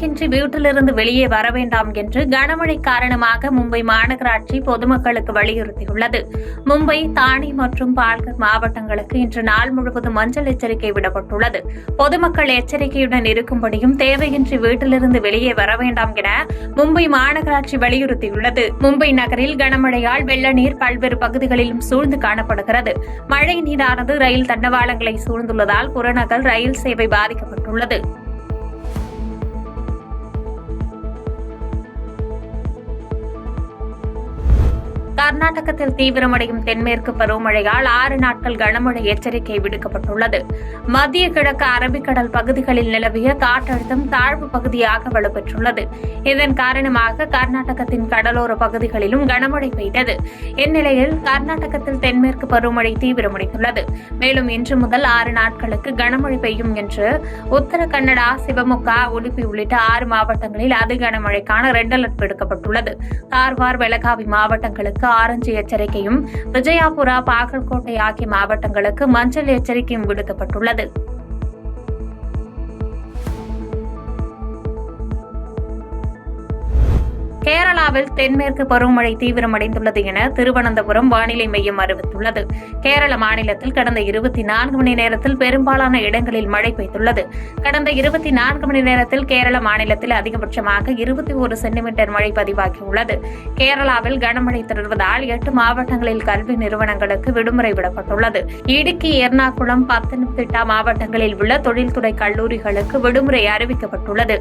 தேவையின்றி வீட்டிலிருந்து வெளியே வர வேண்டாம் என்று கனமழை காரணமாக மும்பை மாநகராட்சி பொதுமக்களுக்கு வலியுறுத்தியுள்ளது. மும்பை, தானே மற்றும் பால்கர் மாவட்டங்களுக்கு இன்று நாள் முழுவதும் மஞ்சள் எச்சரிக்கை விடப்பட்டுள்ளது. பொதுமக்கள் எச்சரிக்கையுடன் இருக்கும்படியும் தேவையின்றி வீட்டிலிருந்து வெளியே வர வேண்டாம் என மும்பை மாநகராட்சி வலியுறுத்தியுள்ளது. மும்பை நகரில் கனமழையால் வெள்ள நீர் பல்வேறு பகுதிகளிலும் சூழ்ந்து காணப்படுகிறது. மழை நீரானது ரயில் தண்டவாளங்களை சூழ்ந்துள்ளதால் புறநகர் ரயில் சேவை பாதிக்கப்பட்டுள்ளது. கர்நாடகத்தில் தீவிரமடையும் தென்மேற்கு பருவமழையால் 6 நாட்கள் கனமழை எச்சரிக்கை விடுக்கப்பட்டுள்ளது. மத்திய கிழக்கு அரபிக்கடல் பகுதிகளில் நிலவிய காற்றழுத்தம் தாழ்வு பகுதியாக வலுப்பெற்றுள்ளது. இதன் காரணமாக கர்நாடகத்தின் கடலோர பகுதிகளிலும் கனமழை பெய்தது. இந்நிலையில் கர்நாடகத்தில் தென்மேற்கு பருவமழை தீவிரமடைந்துள்ளது. மேலும் இன்று முதல் 6 நாட்களுக்கு கனமழை பெய்யும் என்று உத்தர கன்னடா, சிவமொக்கா, உடுப்பி உள்ளிட்ட 6 மாவட்டங்களில் அதி கனமழைக்கான ரெட் அலர்ட் விடுக்கப்பட்டுள்ளது. கார்வார், பெலகாவி மாவட்டங்களுக்கு ஆரஞ்சு எச்சரிக்கையும், விஜயபுரா, பாகல்கோட்டை ஆகிய மாவட்டங்களுக்கு மஞ்சள் எச்சரிக்கையும் விடுக்கப்பட்டுள்ளது. கேரளாவில் தென்மேற்கு பருவமழை தீவிரமடைந்துள்ளது என திருவனந்தபுரம் வானிலை மையம் அறிவித்துள்ளது. கேரள மாநிலத்தில் கடந்த 24 மணி நேரத்தில் பெரும்பாலான இடங்களில் மழை பெய்துள்ளது. கடந்த 24 மணி நேரத்தில் கேரள மாநிலத்தில் அதிகபட்சமாக 21 சென்டிமீட்டர் மழை பதிவாகியுள்ளது. கேரளாவில் கனமழை தொடர்வதால் 8 மாவட்டங்களில் கல்வி நிறுவனங்களுக்கு விடுமுறை விடப்பட்டுள்ளது. இடுக்கி, எர்ணாகுளம், பத்தனம்திட்டா மாவட்டங்களில் உள்ள தொழில்துறை கல்லூரிகளுக்கு விடுமுறை அறிவிக்கப்பட்டுள்ளது.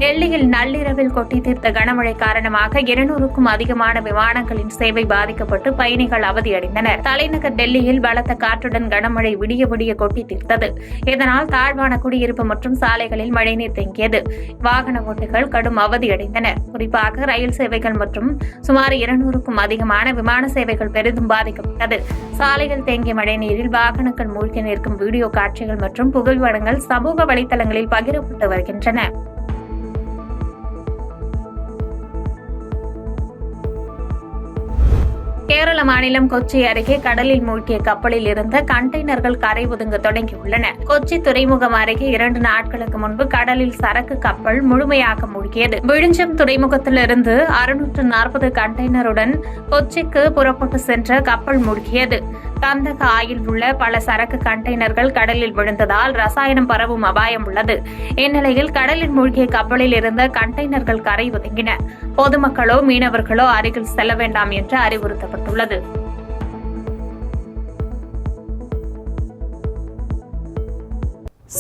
டெல்லியில் நள்ளிரவில் கொட்டி தீர்த்த கனமழை காரணமாக 200க்கும் அதிகமான விமானங்களின் சேவை பாதிக்கப்பட்டு பயணிகள் அவதியடைந்தனர். தலைநகர் டெல்லியில் பலத்த காற்றுடன் கனமழை விடிய விடிய கொட்டி தீர்த்தது. இதனால் தாழ்வான குடியிருப்பு மற்றும் சாலைகளில் மழைநீர் தேங்கியது. வாகன ஓட்டிகள் கடும் அவதியடைந்தனர். குறிப்பாக ரயில் சேவைகள் மற்றும் சுமார் 200க்கும் அதிகமான விமான சேவைகள் பெரிதும் பாதிக்கப்பட்டது. சாலையில் தேங்கிய மழைநீரில் வாகனங்கள் மூழ்கி நிற்கும் வீடியோ காட்சிகள் மற்றும் புகைப்படங்கள் சமூக வலைதளங்களில் பகிரப்பட்டு வருகின்றன. கேரள மாநிலம் கொச்சி அருகே கடலில் மூழ்கிய கப்பலில் இருந்த கண்டெய்னர்கள் கரை ஒதுங்க தொடங்கியுள்ளன. கொச்சி துறைமுகம் அருகே 2 நாட்களுக்கு முன்பு கடலில் சரக்கு கப்பல் முழுமையாக மூழ்கியது. விழுஞ்சம் துறைமுகத்திலிருந்து 640 கண்டெய்னருடன் கொச்சிக்கு புறப்பட்டு சென்ற கப்பல் மூழ்கியது. கந்தக ஆயில் உள்ள பல சரக்கு கண்டெய்னர்கள் கடலில் விழுந்ததால் ரசாயனம் பரவும் அபாயம் உள்ளது. இந்நிலையில் கடலில் மூழ்கிய கப்பலில் இருந்த கண்டெய்னர்கள் கரை ஒதுங்கின. பொதுமக்களோ மீனவர்களோ அருகில் செல்ல வேண்டாம் என்று அறிவுறுத்தப்பட்டுள்ளது.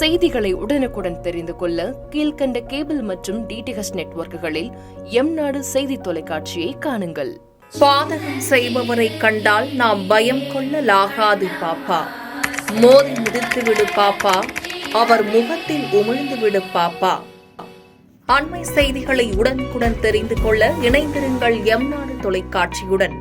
செய்திகளை உடனுக்குடன் தெரிந்து கொள்ள கீழ்கண்ட கேபிள் மற்றும் டிடிஎச் நெட்வொர்க்குகளில் எம்நாடு செய்தி தொலைக்காட்சியை காணுங்கள். பாதகம் செய்பவரை கண்டால் நாம் பயம் கொள்ளலாகாது பாப்பா. மோதி மிதித்துவிடு பாப்பா, அவர் முகத்தில் உமிழ்ந்துவிடு பாப்பா. அண்மை செய்திகளை உடனுக்குடன் தெரிந்து கொள்ள இணைந்திருங்கள் எம்நாடு தொலைக்காட்சியுடன்.